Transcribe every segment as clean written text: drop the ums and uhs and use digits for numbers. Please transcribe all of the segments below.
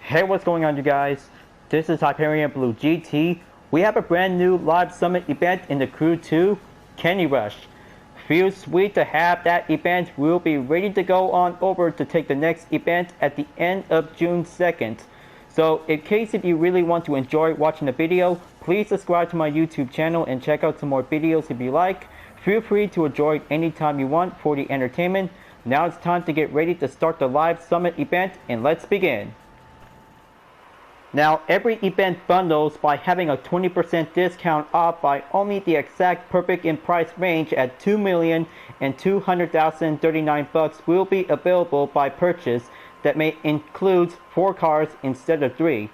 Hey, what's going on, you guys? This is Hyperion-Blue-GT. We have a brand new live summit event in the Crew 2, Candy Rush. Feels sweet to have that event. We'll be ready to go on over to take the next event at the end of June 2nd. So in case if you really want to enjoy watching the video, please subscribe to my YouTube channel and check out some more videos if you like. Feel free to enjoy anytime you want for the entertainment. Now it's time to get ready to start the live summit event, and let's begin. Now, every event bundles by having a 20% discount off by only the exact perfect in price range at $2,200,039 will be available by purchase that may include 4 cars instead of 3.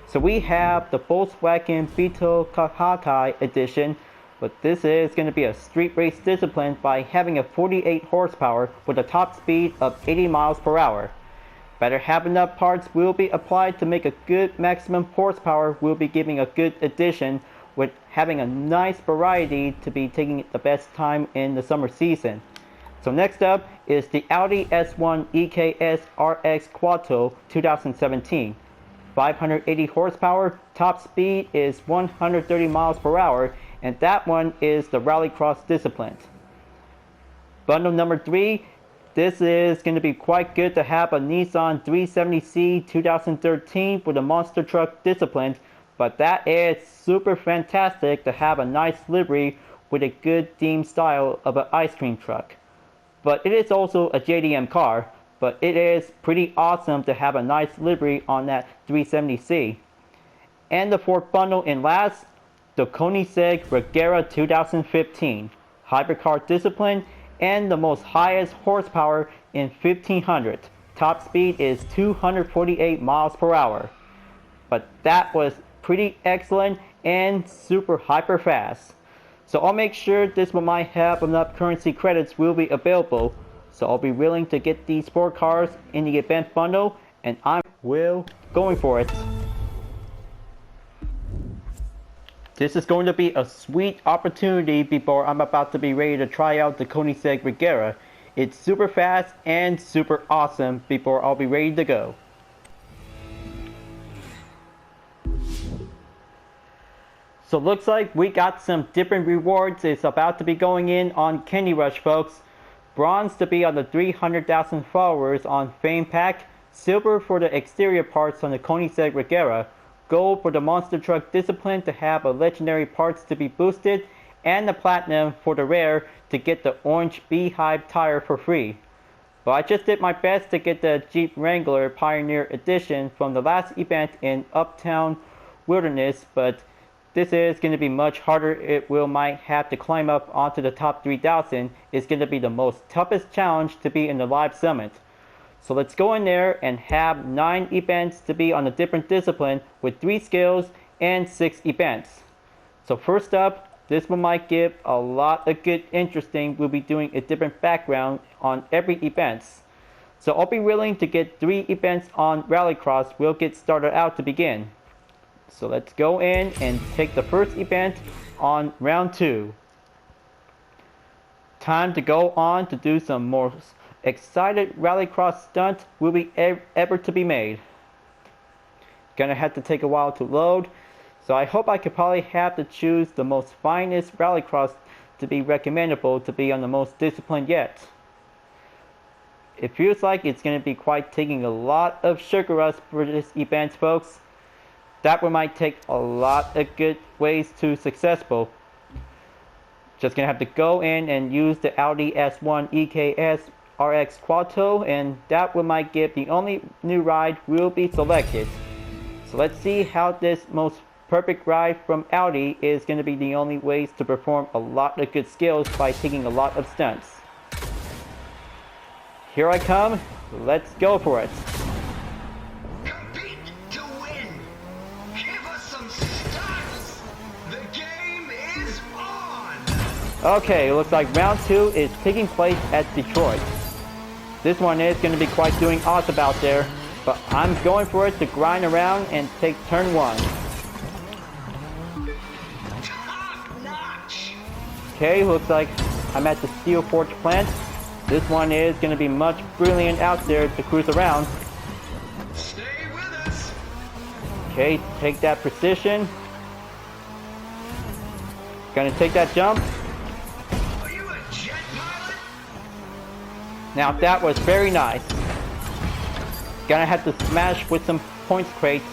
So we have the Volkswagen Beetle Kahakai edition, but this is going to be a street race discipline by having a 48 horsepower with a top speed of 80 miles per hour. Better have enough parts will be applied to make a good maximum horsepower will be giving a good addition with having a nice variety to be taking the best time in the summer season. So next up is the Audi S1 EKS RX Quattro 2017. 580 horsepower, top speed is 130 miles per hour, and that one is the Rallycross discipline. Bundle number 3. This is going to be quite good to have a Nissan 370C 2013 with a monster truck discipline, but that is super fantastic to have a nice livery with a good theme style of an ice cream truck. But it is also a JDM car, but it is pretty awesome to have a nice livery on that 370C. And the fourth bundle and last, the Koenigsegg Regera 2015 Hypercar discipline, and the most highest horsepower in 1500. Top speed is 248 miles per hour. But that was pretty excellent and super hyper fast. So I'll make sure this one might have enough currency credits will be available. So I'll be willing to get these 4 cars in the event bundle, and I'm going for it. This is going to be a sweet opportunity before I'm about to be ready to try out the Koenigsegg Regera. It's super fast and super awesome before I'll be ready to go. So looks like we got some different rewards. It's about to be going in on Candy Rush, folks. Bronze to be on the 300,000 followers on Fame Pack. Silver for the exterior parts on the Koenigsegg Regera. Gold for the monster truck discipline to have a legendary parts to be boosted, and the platinum for the rare to get the orange beehive tire for free. But I just did my best to get the Jeep Wrangler Pioneer Edition from the last event in Uptown Wilderness, but this is going to be much harder. It might have to climb up onto the top 3,000. It's going to be the most toughest challenge to be in the live summit. So let's go in there and have 9 events to be on a different discipline with 3 skills and 6 events. So first up, this one might give a lot of good interesting. We'll be doing a different background on every event. So I'll be willing to get 3 events on Rallycross. We'll get started out to begin. So let's go in and take the first event on round 2. Time to go on to do some more excited Rallycross stunt will be ever to be made. Gonna have to take a while to load, so I hope I could probably have to choose the most finest Rallycross to be recommendable to be on the most disciplined yet. It feels like it's gonna be quite taking a lot of sugar rush for this event, folks. That one might take a lot of good ways to successful. Just gonna have to go in and use the Audi S1 EKS RX Quattro, and that one might give the only new ride will be selected. So let's see how this most perfect ride from Audi is going to be the only ways to perform a lot of good skills by taking a lot of stunts. Here I come, let's go for it. Compete to win. Give us some stunts. The game is on. Okay, it looks like round 2 is taking place at Detroit. This one is going to be quite doing awesome out there, but I'm going for it to grind around and take turn 1. Top notch. Okay, looks like I'm at the Steel Forge plant. This one is going to be much brilliant out there to cruise around. Stay with us. Okay, take that precision. Gonna take that jump. Are you a jet pilot? Now that was very nice. Gonna have to smash with some points crates.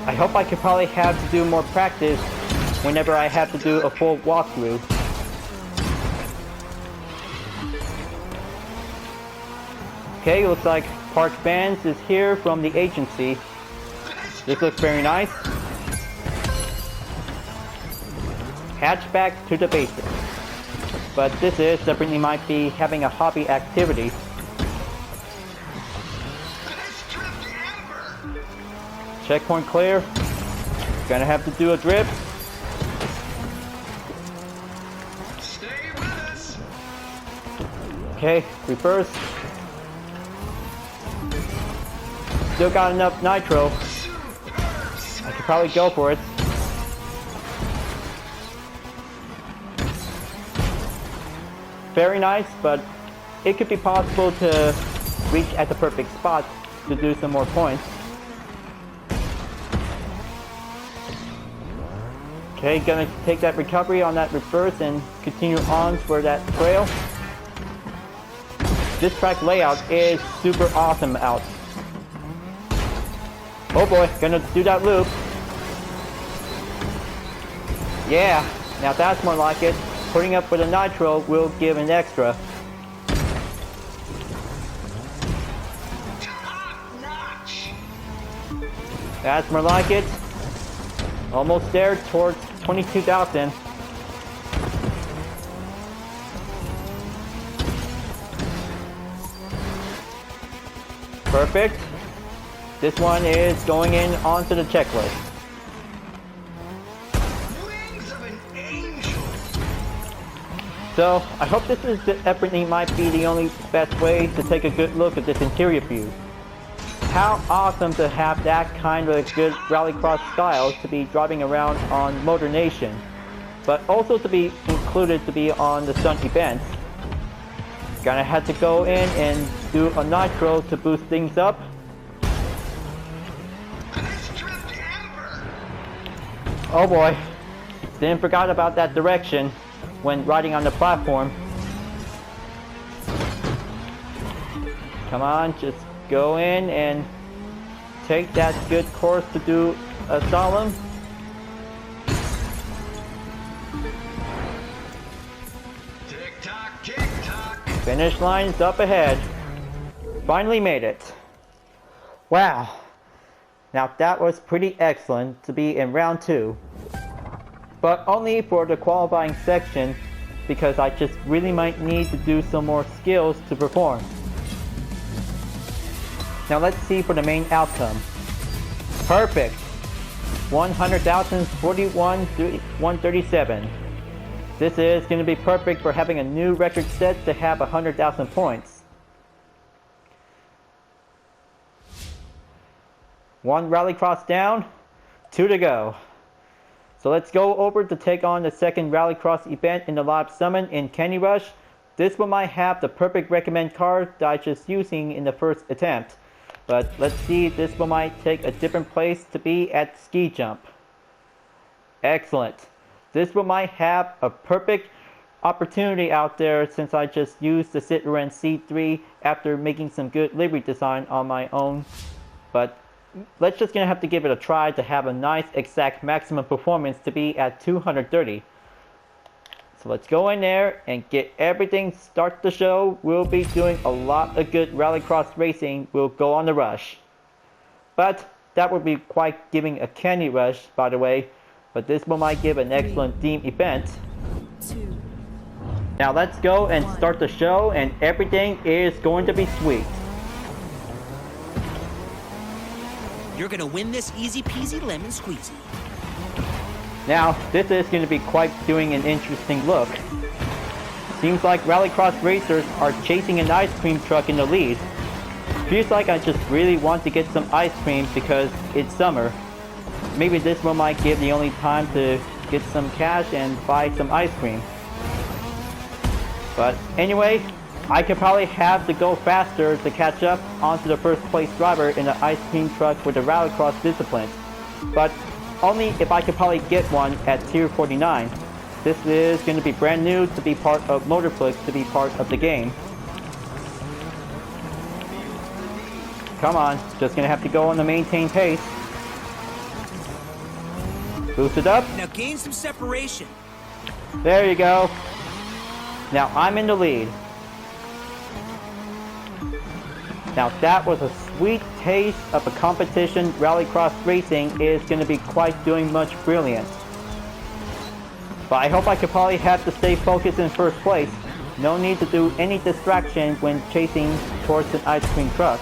I hope I could probably have to do more practice whenever I have to do a full walkthrough. Okay, looks like Park Vans is here from the agency. This looks very nice. Hatchback to the basics. But this is definitely might be having a hobby activity. Best drift ever! Checkpoint clear. Gonna have to do a drift. Stay with us! Okay, reverse. Still got enough nitro. I could probably go for it. Very nice, but it could be possible to reach at the perfect spot to do some more points. Okay, gonna take that recovery on that reverse and continue on for that trail. This track layout is super awesome out. Oh boy, gonna do that loop. Yeah, now that's more like it. Putting up with a nitro will give an extra. Top notch! That's more like it. Almost there towards 22,000. Perfect. This one is going in onto the checklist. Wings of an angel! So, I hope this is definitely might be the only best way to take a good look at this interior view. How awesome to have that kind of good Rallycross style to be driving around on Motor Nation, but also to be included to be on the Stunt Events. Gonna have to go in and do a nitro to boost things up. Best drift ever! Oh boy, didn't forget about that direction when riding on the platform. Come on, just go in and take that good course to do a slalom. Tick tock, tick tock! Finish line's up ahead. Finally made it. Wow. Now that was pretty excellent to be in round 2. But only for the qualifying section because I just really might need to do some more skills to perform. Now let's see for the main outcome. Perfect. 100,000, 41 to 137. This is going to be perfect for having a new record set to have 100,000 points. One Rallycross down, 2 to go. So let's go over to take on the second Rallycross event in the Live Summon in Candy Rush. This one might have the perfect recommend car that I just using in the first attempt. But let's see, this one might take a different place to be at ski jump. Excellent. This one might have a perfect opportunity out there since I just used the Citroen C3 after making some good livery design on my own. But let's just gonna have to give it a try to have a nice exact maximum performance to be at 230. So let's go in there and get everything, start the show. We'll be doing a lot of good Rallycross racing. We'll go on the rush. But that would be quite giving a candy rush, by the way. But this one might give an excellent theme event. Now let's go and start the show, and everything is going to be sweet. You're gonna win this easy peasy lemon squeezy. Now, this is going to be quite doing an interesting look. Seems like Rallycross racers are chasing an ice cream truck in the lead. Feels like I just really want to get some ice cream because it's summer. Maybe this one might give the only time to get some cash and buy some ice cream. But anyway, I could probably have to go faster to catch up onto the first place driver in the ice cream truck with the Rallycross discipline. But only if I could probably get one at tier 49. This is going to be brand new to be part of Motorflix, to be part of the game. Come on, just going to have to go on the maintain pace. Boost it up. Now gain some separation. There you go. Now I'm in the lead. Now that was a sweet taste of a competition. Rallycross racing is going to be quite doing much brilliant. But I hope I could probably have to stay focused in first place. No need to do any distraction when chasing towards an ice cream truck.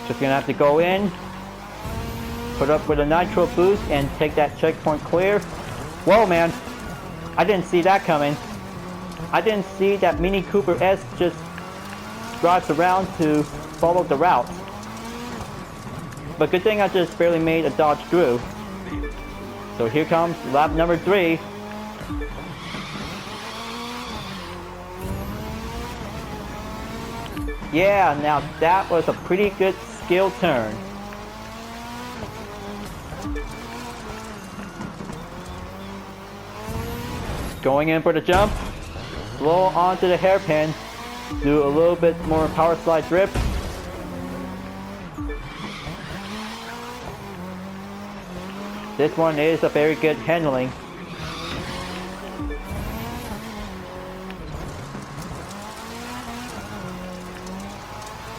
Just gonna have to go in, put up with a nitro boost and take that checkpoint clear. Whoa man, I didn't see that coming. I didn't see that Mini Cooper S just drives around to follow the route. But good thing I just barely made a dodge through. So here comes lap number 3. Yeah, now that was a pretty good skill turn. Going in for the jump. Slow onto the hairpin. Do a little bit more power slide drift. This one is a very good handling.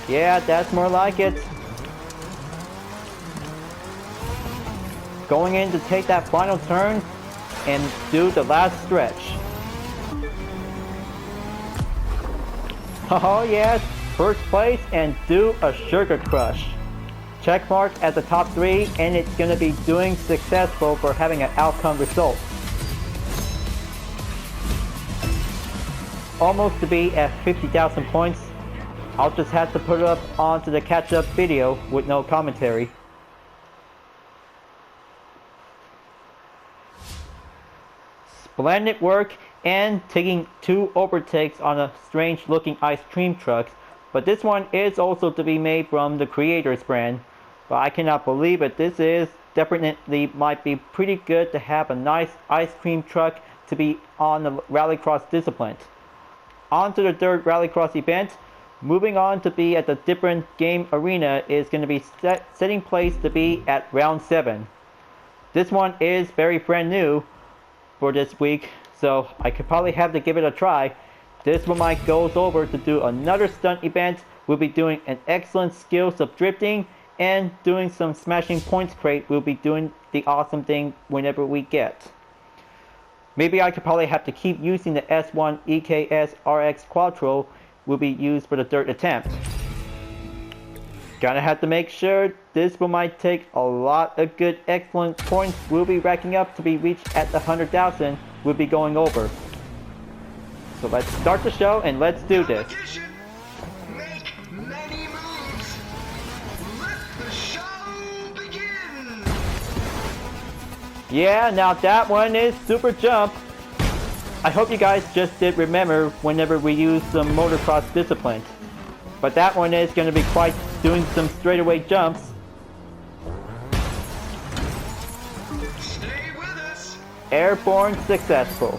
Yeah, that's more like it. Going in to take that final turn and do the last stretch. Oh yes, first place and do a sugar crush. Check mark at the top 3 and it's going to be doing successful for having an outcome result. Almost to be at 50,000 points. I'll just have to put it up onto the catch-up video with no commentary. Splendid work and taking 2 overtakes on a strange looking ice cream truck. But this one is also to be made from the creator's brand. But I cannot believe it. This is definitely might be pretty good to have a nice ice cream truck to be on the Rallycross discipline. On to the 3rd Rallycross event. Moving on to be at the different game arena is going to be setting place to be at round 7. This one is very brand new for this week, so I could probably have to give it a try. This one might goes over to do another stunt event. We'll be doing an excellent skills of drifting and doing some smashing points crate. We'll be doing the awesome thing whenever we get. Maybe I could probably have to keep using the S1 EKS RX Quattro will be used for the 3rd attempt. Gonna have to make sure this one might take a lot of good excellent points we'll be racking up to be reached at the 100,000 we'll be going over. So let's start the show and let's do this. Make many moves. Let the show begin. Yeah, now that one is super jump. I hope you guys just did remember whenever we use some motocross disciplines. But that one is going to be quite doing some straightaway jumps. Stay with us. Airborne successful.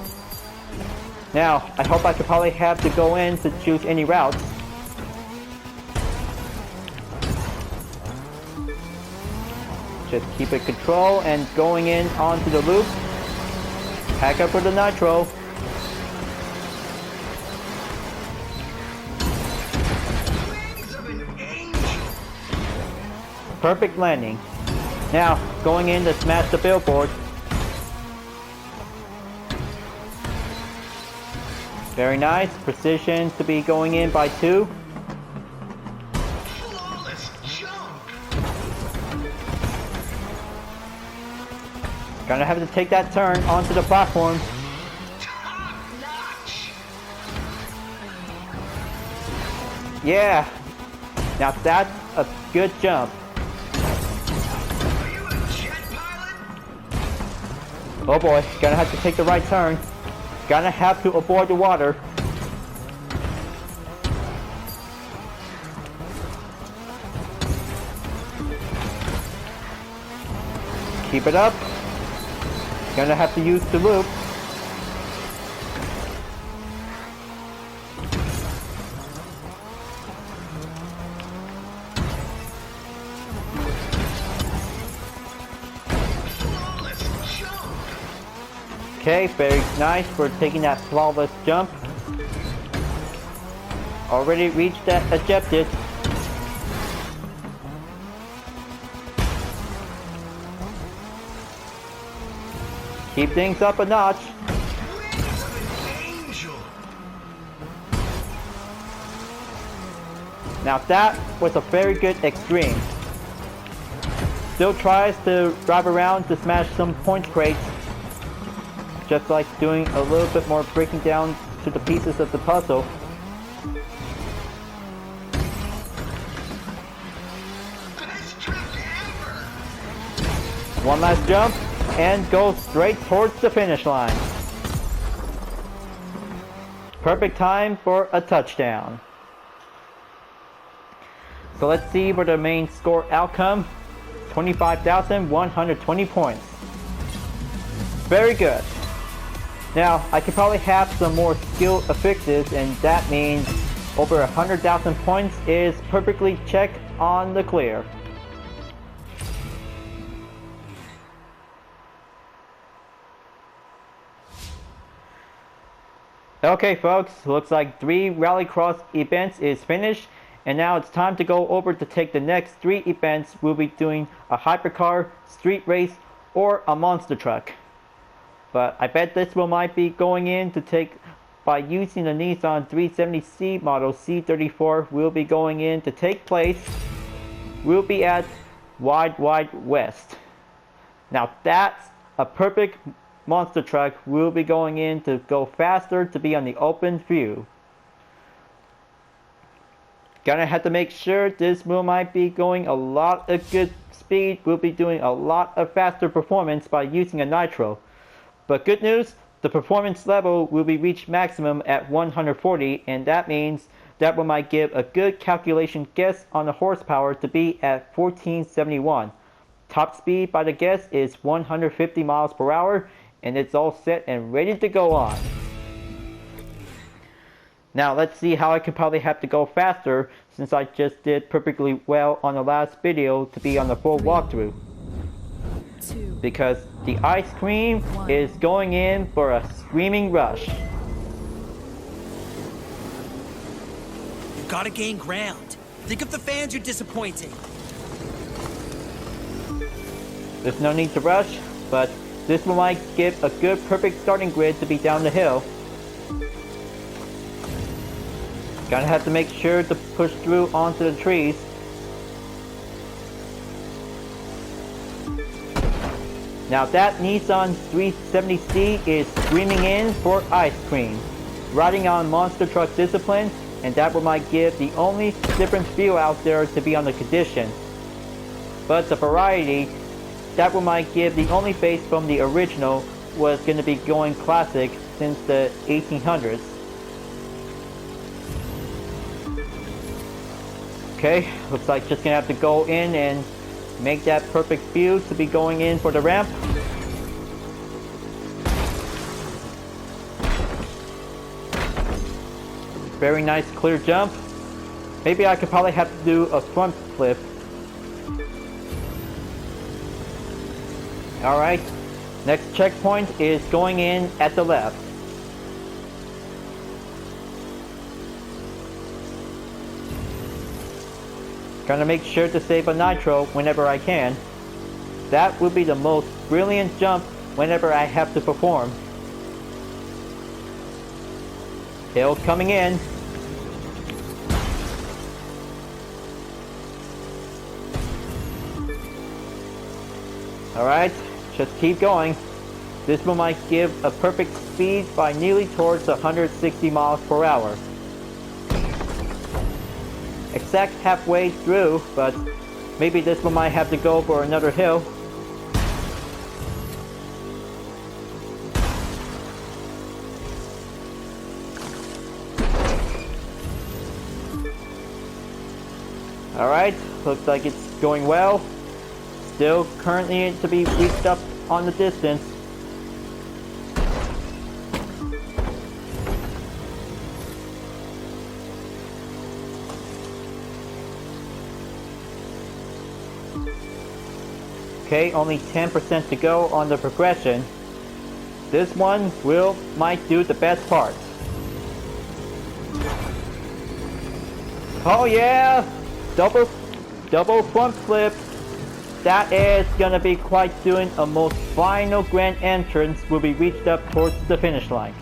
Now, I hope I could probably have to go in to choose any routes. Just keep it control and going in onto the loop. Pack up with the nitro. Perfect landing. Now, going in to smash the billboard. Very nice. Precision to be going in by 2. Flawless jump. Gonna have to take that turn onto the platform. Top notch. Yeah. Now that's a good jump. Are you a jet pilot? Oh boy, gonna have to take the right turn. Gonna have to avoid the water. Keep it up. Gonna have to use the loop. Flawless jump. Okay, very nice for taking that flawless jump. Already reached that objective. Keep things up a notch. Wings of an angel. Now that was a very good extreme. Still tries to drive around to smash some point crates. Just like doing a little bit more breaking down to the pieces of the puzzle. Best trip ever. One last jump and go straight towards the finish line. Perfect time for a touchdown. So let's see what the main score outcome. 25,120 points. Very good. Now, I could probably have some more skill affixes, and that means over 100,000 points is perfectly checked on the clear. Okay folks, looks like 3 Rallycross events is finished, and now it's time to go over to take the next 3 events. We'll be doing a Hypercar, street race, or a monster truck. But I bet this one might be going in to take, by using the Nissan 370C model C34, we'll be going in to take place. We'll be at Wide West. Now that's a perfect monster truck. We'll be going in to go faster, to be on the open view. Gonna have to make sure this wheel might be going a lot of good speed. We'll be doing a lot of faster performance by using a nitro. But good news, the performance level will be reached maximum at 140, and that means that one might give a good calculation guess on the horsepower to be at 1471. Top speed by the guess is 150 miles per hour, and it's all set and ready to go on. Now let's see how I could probably have to go faster, since I just did perfectly well on the last video to be on the full walkthrough. Because the ice cream is going in for a screaming rush. You gotta gain ground. Think of the fans you're disappointing. There's no need to rush, but this one might give a good perfect starting grid to be down the hill. Gonna have to make sure to push through onto the trees. Now that Nissan 370C is screaming in for ice cream. Riding on monster truck discipline, and that one might give the only different feel out there to be on the condition. But the variety, that one might give the only face from the original was going to be going classic since the 1800s. Okay, looks like just gonna have to go in and make that perfect view to be going in for the ramp. Very nice clear jump. Maybe I could probably have to do a front flip. Alright, next checkpoint is going in at the left. Gonna make sure to save a nitro whenever I can. That would be the most brilliant jump whenever I have to perform. Hill coming in. Alright, just keep going. This one might give a perfect speed by nearly towards 160 miles per hour. Exact halfway through, but maybe this one might have to go for another hill. Alright, looks like it's going well. Still currently to be reached up on the distance. Okay, only 10% to go on the progression. This one might do the best part. Oh yeah! Double front flip. That is gonna be quite doing a most final grand entrance will be reached up towards the finish line.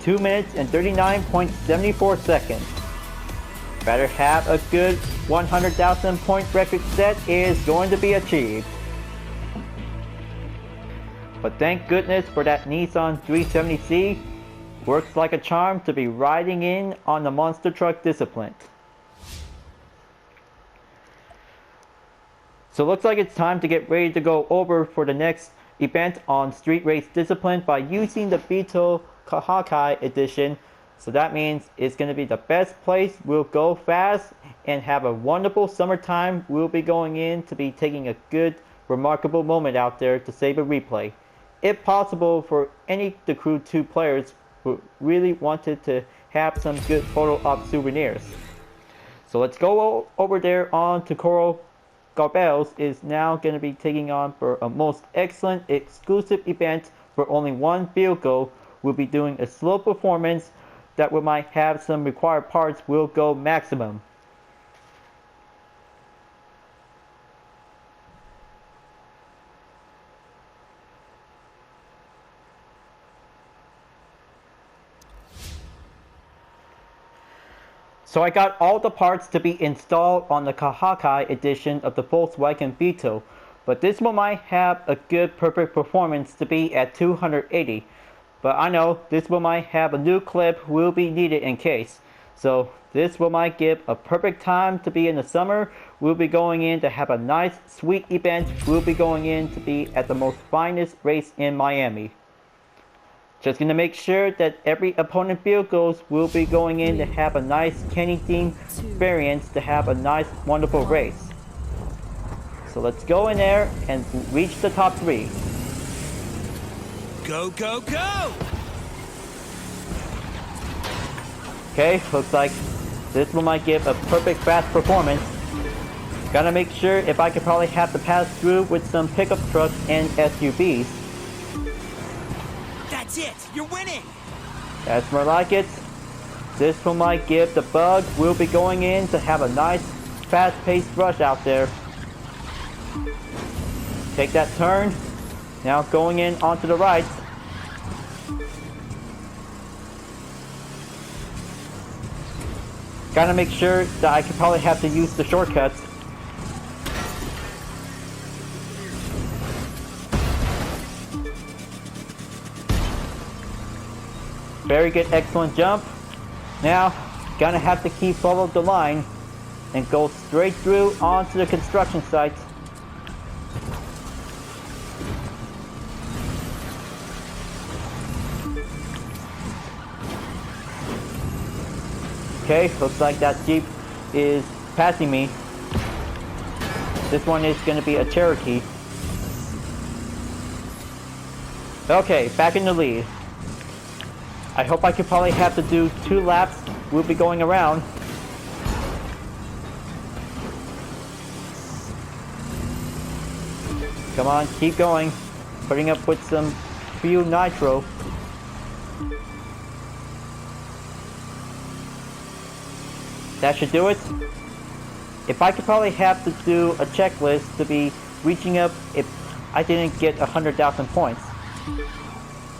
2 minutes and 39.74 seconds. Better have a good 100,000 point record set is going to be achieved. But thank goodness for that Nissan 370Z. Works like a charm to be riding in on the monster truck discipline. So looks like it's time to get ready to go over for the next event on Street Race Discipline by using the Beetle Kahakai edition. So that means it's going to be the best place. We'll go fast and have a wonderful summertime. We'll be going in to be taking a good, remarkable moment out there to save a replay. If possible for any of the Crew 2 players who really wanted to have some good photo op souvenirs. So let's go over there on to Coral Garbels is now going to be taking on for a most excellent exclusive event for only one vehicle. We'll be doing a slow performance that we might have some required parts will go maximum. So I got all the parts to be installed on the Kahakai edition of the Volkswagen Beetle, but this one might have a good perfect performance to be at 280. But I know this one might have a new clip will be needed in case. So this one might give a perfect time to be in the summer. We'll be going in to have a nice sweet event. We'll be going in to be at the most finest race in Miami. Just gonna make sure that every opponent vehicles will be going in to have a nice Kenny theme experience to have a nice wonderful race. So let's go in there and reach the top 3. Go, go, go! Okay, looks like this one might give a perfect fast performance. Gotta make sure if I could probably have to pass through with some pickup trucks and SUVs. That's it! You're winning! That's more like it. This one might give the bug. We'll be going in to have a nice fast-paced rush out there. Take that turn. Now going in onto the right. Gotta make sure that I could probably have to use the shortcuts. Very good, excellent jump. Now, gonna have to keep follow the line and go straight through onto the construction site. Okay, looks like that Jeep is passing me. This one is gonna be a Cherokee. Okay, back in the lead. I hope I could probably have to do 2 laps. We'll be going around. Come on, keep going. Putting up with some fuel nitro. That should do it. If I could probably have to do a checklist to be reaching up if I didn't get 100,000 points.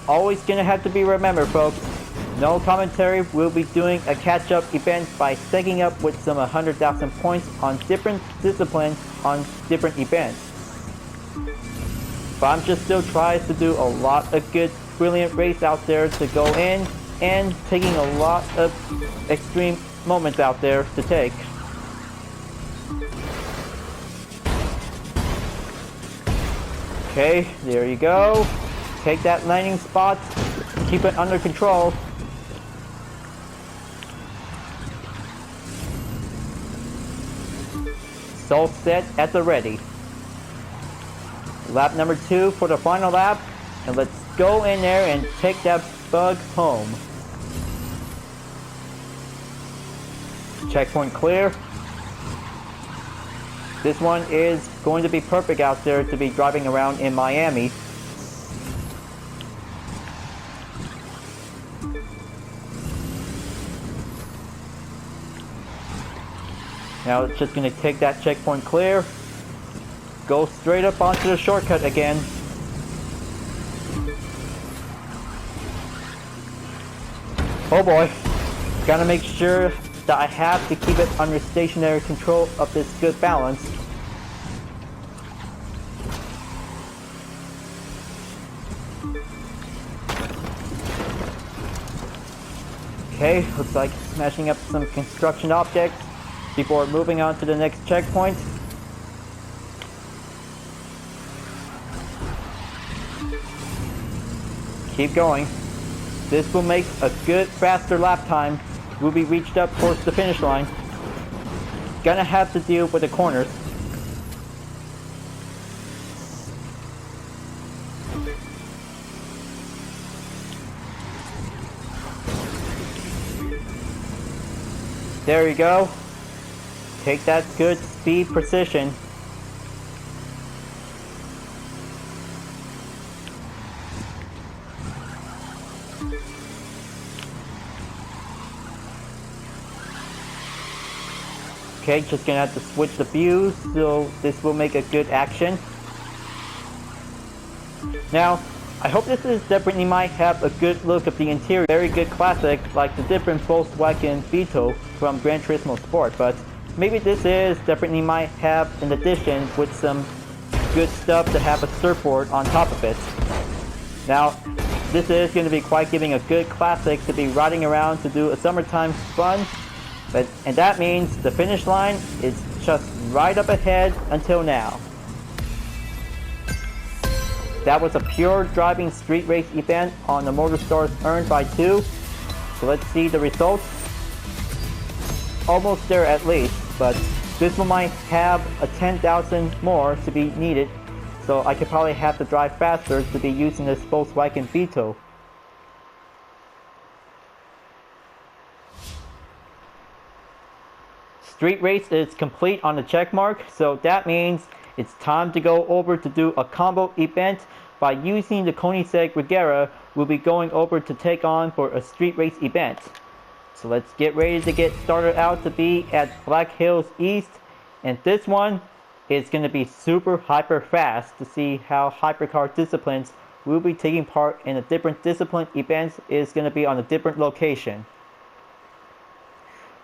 Always gonna have to be remembered, folks. No commentary. We'll be doing a catch-up event by stacking up with some 100,000 points on different disciplines on different events. But I'm just still trying to do a lot of good, brilliant race out there to go in and taking a lot of extreme moments out there to take. Okay, there you go. Take that landing spot, keep it under control. It's all set at the ready. Lap number 2 for the final lap. And let's go in there and take that bug home. Checkpoint clear. This one is going to be perfect out there to be driving around in Miami. Now it's just going to take that checkpoint clear. Go straight up onto the shortcut again. Oh boy. Gotta make sure that I have to keep it under stationary control of this good balance. Okay, looks like smashing up some construction objects before moving on to the next checkpoint. Keep going. This will make a good faster lap time. Will be reached up towards the finish line. Gonna have to deal with the corners. There you go. Take that good speed precision. Okay, just gonna have to switch the views, so this will make a good action. Now, I hope this is definitely might have a good look of the interior. Very good classic, like the different Volkswagen Beetle from Gran Turismo Sport, but maybe this is definitely might have an addition with some good stuff to have a surfboard on top of it. Now, this is going to be quite giving a good classic to be riding around to do a summertime fun. And that means the finish line is just right up ahead until now. That was a pure driving street race event on the MotorStars Earned by 2. So let's see the results. Almost there at least, but this one might have a 10,000 more to be needed. So I could probably have to drive faster to be using this Volkswagen Beetle. Street race is complete on the check mark, so that means it's time to go over to do a combo event by using the Koenigsegg Regera. We'll be going over to take on for a street race event. So let's get ready to get started out to be at Black Hills East, and this one is going to be super hyper fast to see how Hypercar disciplines will be taking part in a different discipline events is going to be on a different location.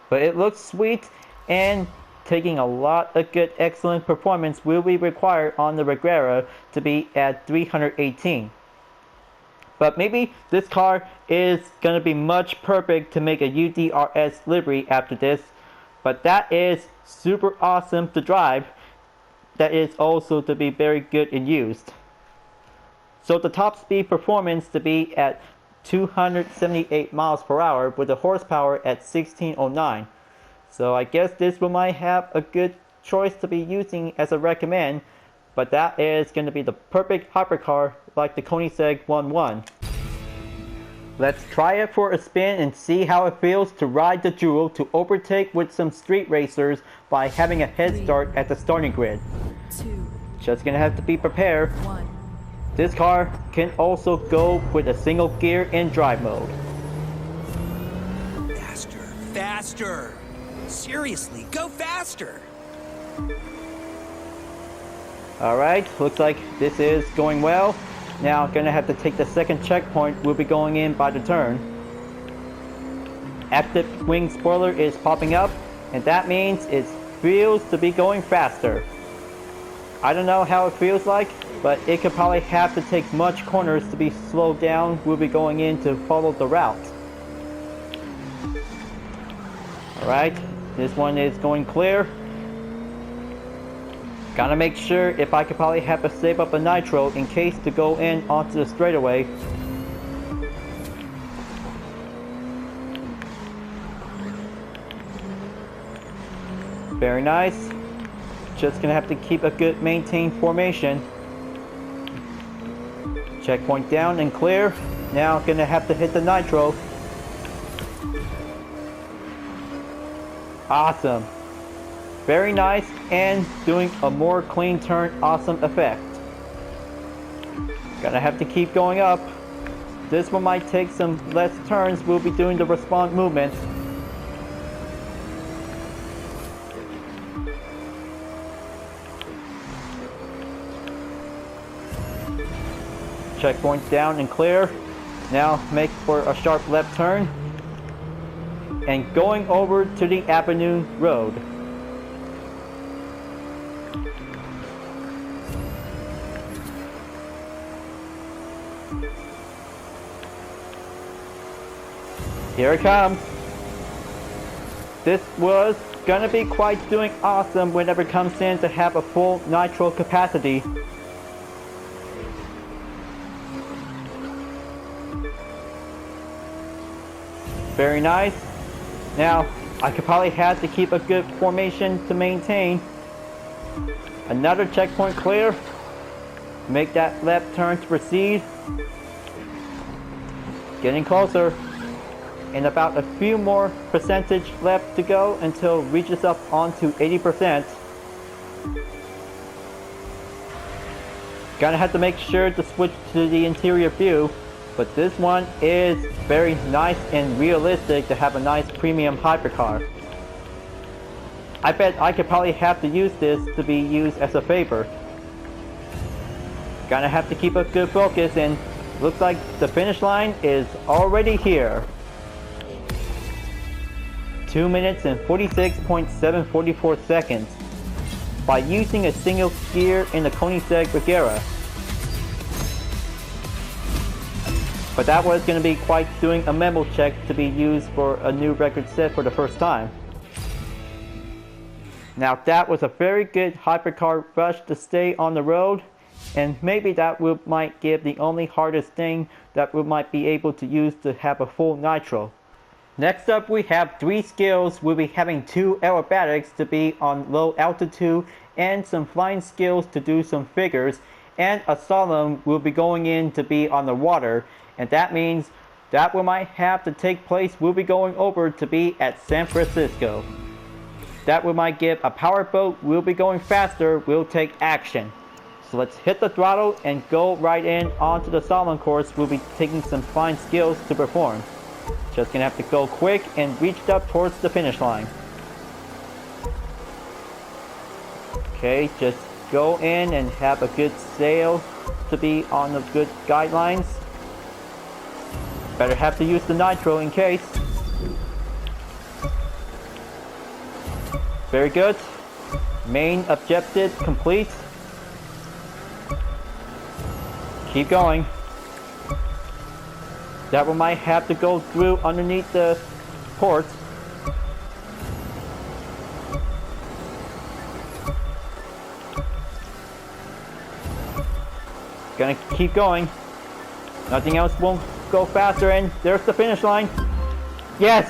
But it looks sweet, and taking a lot of good excellent performance will be required on the Regera to be at 318. But maybe this car is going to be much perfect to make a UDRS livery after this. But that is super awesome to drive. That is also to be very good and used. So the top speed performance to be at 278 miles per hour with the horsepower at 1609. So I guess this one might have a good choice to be using as a recommend, but that is going to be the perfect hypercar like the Koenigsegg 1.1. Let's try it for a spin and see how it feels to ride the Jewel to overtake with some street racers by having a head start at the starting grid. Just gonna have to be prepared. This car can also go with a single gear in drive mode. Faster, faster! Seriously, go faster! Alright, looks like this is going well. Now gonna have to take the second checkpoint. We'll be going in by the turn. Active wing spoiler is popping up, and that means it feels to be going faster. I don't know how it feels like, but it could probably have to take much corners to be slowed down. We'll be going in to follow the route. Alright, this one is going clear. Gotta make sure if I could probably have to save up a nitro in case to go in onto the straightaway. Very nice. Just gonna have to keep a good maintained formation. Checkpoint down and clear. Now gonna have to hit the nitro. Awesome. Very nice, and doing a more clean turn, awesome effect. Gonna have to keep going up. This one might take some less turns. We'll be doing the respawn movement. Checkpoint down and clear. Now make for a sharp left turn. And going over to the Avenue Road. Here it comes. This was gonna be quite doing awesome whenever it comes in to have a full nitro capacity. Very nice. Now, I could probably have to keep a good formation to maintain. Another checkpoint clear. Make that left turn to proceed. Getting closer. And about a few more percentage left to go until it reaches up onto 80%. Gonna have to make sure to switch to the interior view, but this one is very nice and realistic to have a nice premium hypercar. I bet I could probably have to use this to be used as a favor. Gonna have to keep a good focus, and looks like the finish line is already here. 2 minutes and 46.744 seconds by using a single gear in the Koenigsegg Regera. But that was going to be quite doing a memo check to be used for a new record set for the first time. Now that was a very good hypercar rush to stay on the road, and maybe that might give the only hardest thing that we might be able to use to have a full nitro. Next up, we have 3 skills. We'll be having 2 aerobatics to be on low altitude, and some flying skills to do some figures, and a slalom will be going in to be on the water, and that means that we might have to take place. We'll be going over to be at San Francisco. That we might give a powerboat. We'll be going faster. We'll take action. So let's hit the throttle and go right in onto the slalom course. We'll be taking some flying skills to perform. Just gonna have to go quick and reach up towards the finish line. Okay, just go in and have a good sail to be on the good guidelines. Better have to use the nitro in case. Very good. Main objective complete. Keep going. That one might have to go through underneath the ports. Gonna keep going. Nothing else won't go faster, and there's the finish line. Yes!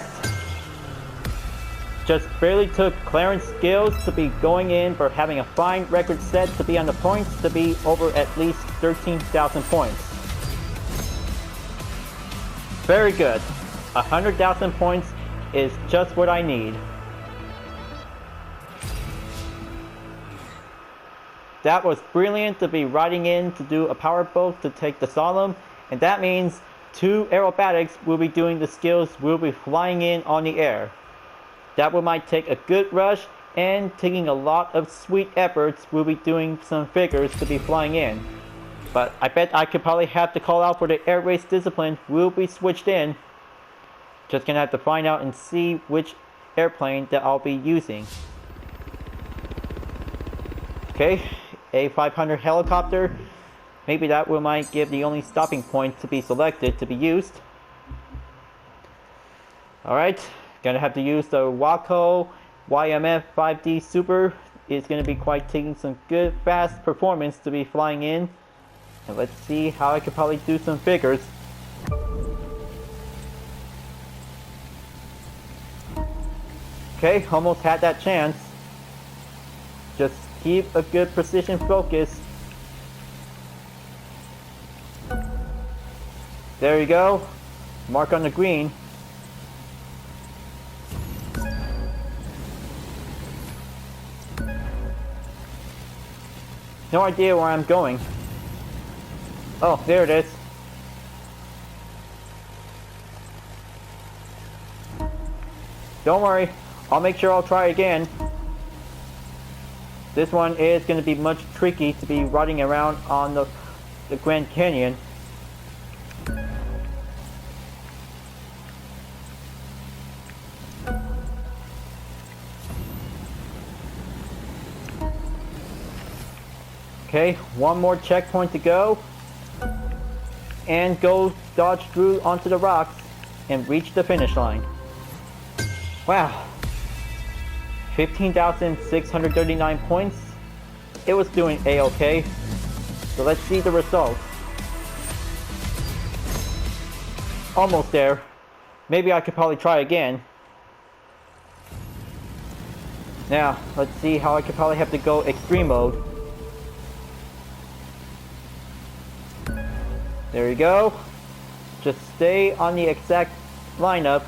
Just barely took Clarence skills to be going in for having a fine record set to be on the points to be over at least 13,000 points. Very good. 100,000 points is just what I need. That was brilliant to be riding in to do a powerboat to take the slalom, and that means 2 aerobatics will be doing the skills. We'll be flying in on the air. That one might take a good rush, and taking a lot of sweet efforts. We'll be doing some figures to be flying in. But I bet I could probably have to call out for the air race discipline. Will be switched in. Just gonna have to find out and see which airplane that I'll be using. Okay, A500 helicopter. Maybe that will might give the only stopping point to be selected to be used. Alright, gonna have to use the Waco YMF 5D Super. It's gonna be quite taking some good fast performance to be flying in. And let's see how I could probably do some figures. Okay, almost had that chance. Just keep a good precision focus. There you go. Mark on the green. No idea where I'm going. Oh, there it is. Don't worry, I'll make sure I'll try again. This one is going to be much tricky to be riding around on the Grand Canyon. Okay, one more checkpoint to go. And go dodge through onto the rocks and reach the finish line. Wow. 15,639 points. It was doing a-okay. So let's see the results. Almost there. Maybe I could probably try again. Now, let's see how I could probably have to go extreme mode. There you go. Just stay on the exact lineup.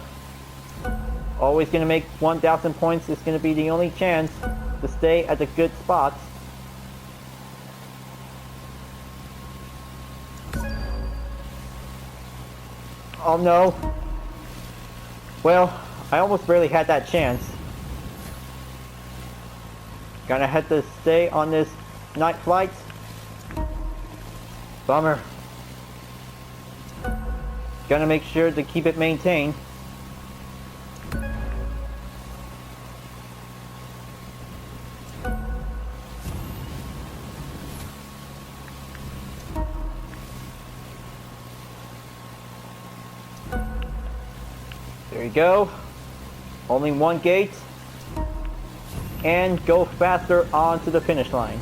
Always going to make 1,000 points. It's going to be the only chance to stay at the good spots. Oh no. Well, I almost barely had that chance. Gonna have to stay on this night flight. Bummer. Gonna make sure to keep it maintained. There you go. Only one gate. And go faster onto the finish line.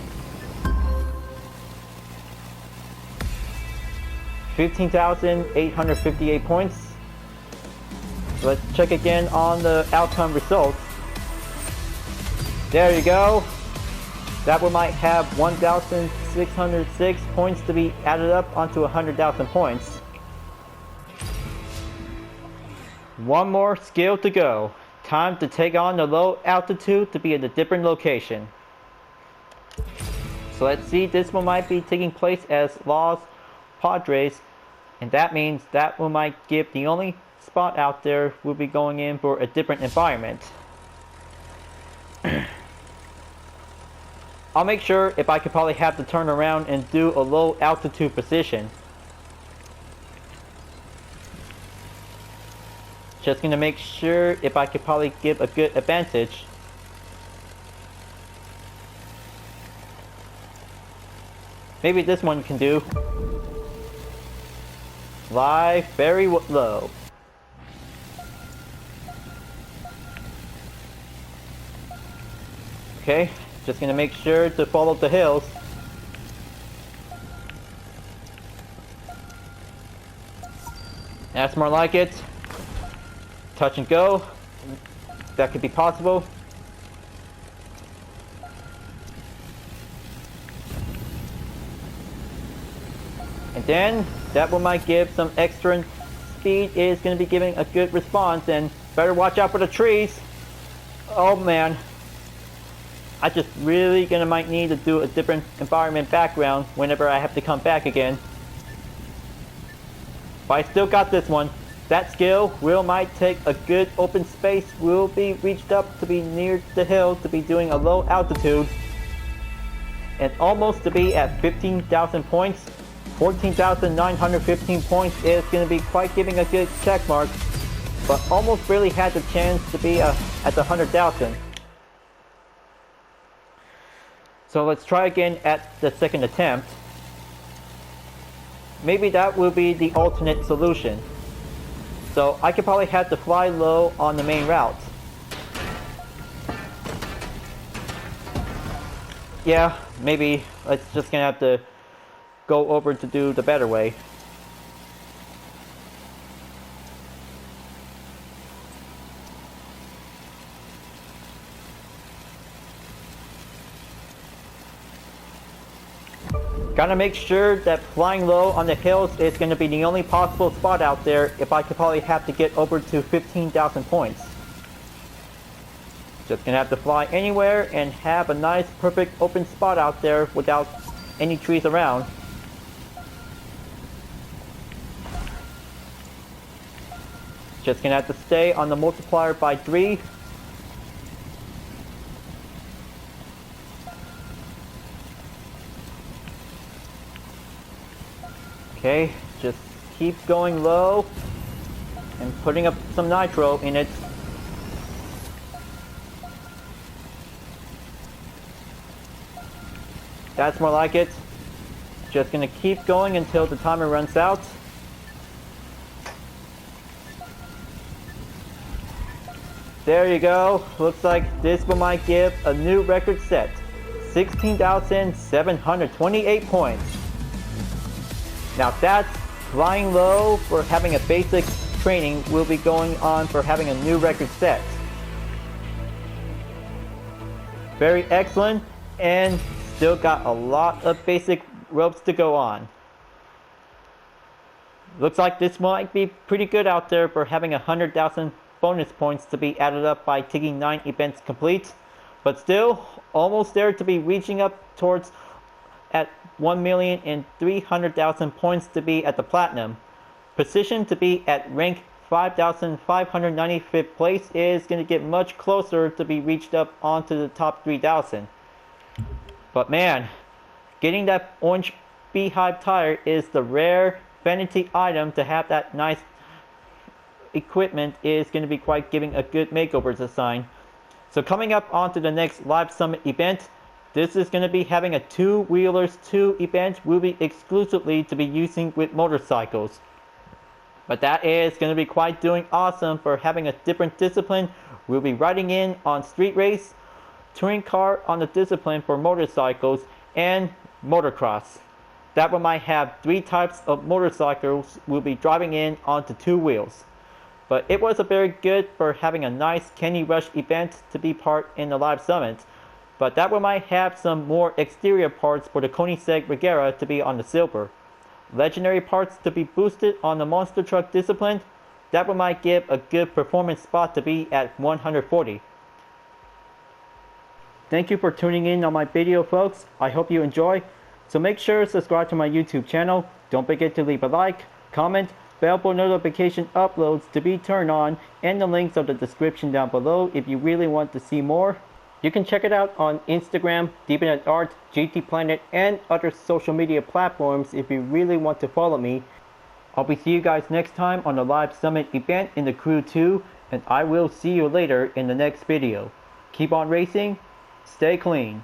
15,858 points. Let's check again on the outcome results. There you go. That one might have 1,606 points to be added up onto 100,000 points. One more skill to go. Time to take on the low altitude to be at a different location. So let's see, this one might be taking place as Los Padres, and that means that one might give the only spot out there we'll be going in for a different environment. I'll make sure if I could probably have to turn around and do a low altitude position. Just gonna make sure if I could probably give a good advantage. Maybe this one can do. Fly very low. Okay, just gonna make sure to follow the hills. That's more like it. Touch and go. That could be possible. And then that one might give some extra speed. Is going to be giving a good response, and better watch out for the trees. Oh man, I just really might need to do a different environment background whenever I have to come back again. But I still got this one. That skill might take a good open space, will be reached up to be near the hill, to be doing a low altitude, and almost to be at 15,000 points. 14,915 points is going to be quite giving a good check mark, but almost really had the chance to be at the 100,000. So let's try again at the second attempt. Maybe that will be the alternate solution. So I could probably have to fly low on the main route. Yeah, maybe it's just gonna have to go over to do the better way. Gotta make sure that flying low on the hills is gonna be the only possible spot out there if I could probably have to get over to 15,000 points. Just gonna have to fly anywhere and have a nice perfect open spot out there without any trees around. Just gonna have to stay on the multiplier by 3. Okay, just keep going low and putting up some nitro in it. That's more like it. Just gonna keep going until the timer runs out. There you go. Looks like this one might give a new record set. 16,728 points. Now that's flying low for having a basic training. Will be going on for having a new record set. Very excellent, and still got a lot of basic ropes to go on. Looks like this might be pretty good out there for having 100,000 bonus points to be added up by taking 9 events complete, but still almost there to be reaching up towards at 1,300,000 points to be at the platinum. Position to be at rank 5,595th place is going to get much closer to be reached up onto the top 3,000. But man, getting that orange beehive tire is the rare vanity item to have. That nice equipment is going to be quite giving a good makeover design. So coming up onto the next Live Summit event, this is going to be having a 2-wheelers 2 event. Will be exclusively to be using with motorcycles. But that is going to be quite doing awesome for having a different discipline. We'll be riding in on street race, touring car on the discipline for motorcycles, and motocross. That one might have 3 types of motorcycles we'll be driving in onto 2 wheels. But it was a very good for having a nice Candy Rush event to be part in the Live Summit. But that one might have some more exterior parts for the Koenigsegg Regera to be on the silver. Legendary parts to be boosted on the monster truck discipline. That one might give a good performance spot to be at 140. Thank you for tuning in on my video, folks. I hope you enjoy. So make sure to subscribe to my YouTube channel. Don't forget to leave a like, comment, bell for notification uploads to be turned on, and the links are in the description down below if you really want to see more. You can check it out on Instagram, Deepnet Art, GT Planet, and other social media platforms if you really want to follow me. I'll be seeing you guys next time on the Live Summit event in the Crew 2, and I will see you later in the next video. Keep on racing, stay clean.